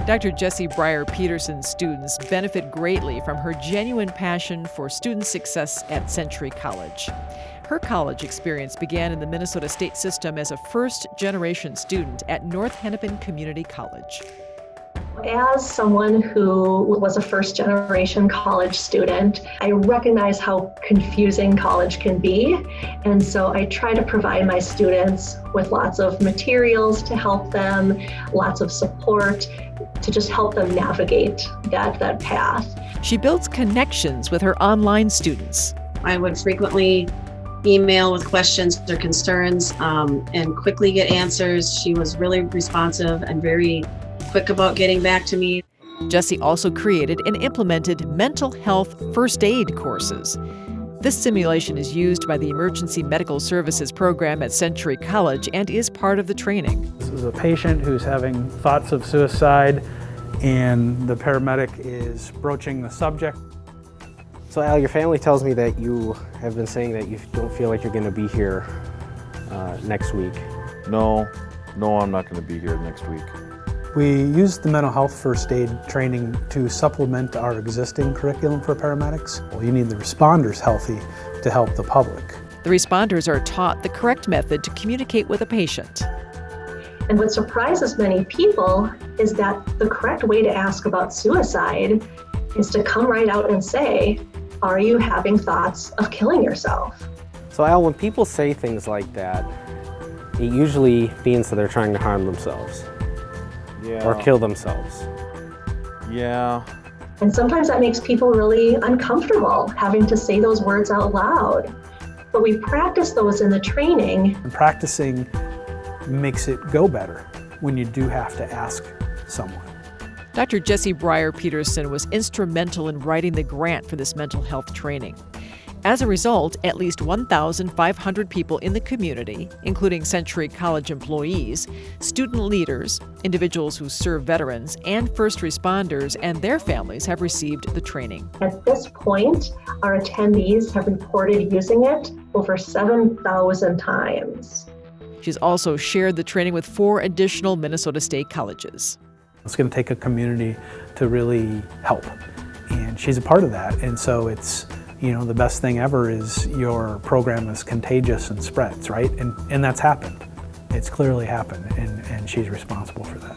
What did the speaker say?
Dr. Jessie Breyer-Peterson's students benefit greatly from her genuine passion for student success at Century College. Her college experience began in the Minnesota state system as a first-generation student at North Hennepin Community College. As someone who was a first-generation college student, I recognize how confusing college can be. And so I try to provide my students with lots of materials to help them, lots of support to just help them navigate that path. She builds connections with her online students. I would frequently email with questions or concerns and quickly get answers. She was really responsive and very quick about getting back to me. Jessie also created and implemented mental health first aid courses. This simulation is used by the Emergency Medical Services program at Century College and is part of the training. This is a patient who's having thoughts of suicide, and the paramedic is broaching the subject. So Al, your family tells me that you have been saying that you don't feel like you're going to be here next week. No, I'm not going to be here next week. We use the mental health first aid training to supplement our existing curriculum for paramedics. Well, you need the responders healthy to help the public. The responders are taught the correct method to communicate with a patient. And what surprises many people is that the correct way to ask about suicide is to come right out and say, are you having thoughts of killing yourself? So Al, when people say things like that, it usually means that they're trying to harm themselves. Yeah. Or kill themselves. Yeah. And sometimes that makes people really uncomfortable having to say those words out loud. But we practice those in the training. And practicing makes it go better when you do have to ask someone. Dr. Jessie Breyer-Peterson was instrumental in writing the grant for this mental health training. As a result, at least 1,500 people in the community, including Century College employees, student leaders, individuals who serve veterans, and first responders and their families have received the training. At this point, our attendees have reported using it over 7,000 times. She's also shared the training with 4 additional Minnesota state colleges. It's going to take a community to really help, and she's a part of that. And so it's, the best thing ever is your program is contagious and spreads, right? And that's happened. It's clearly happened, and she's responsible for that.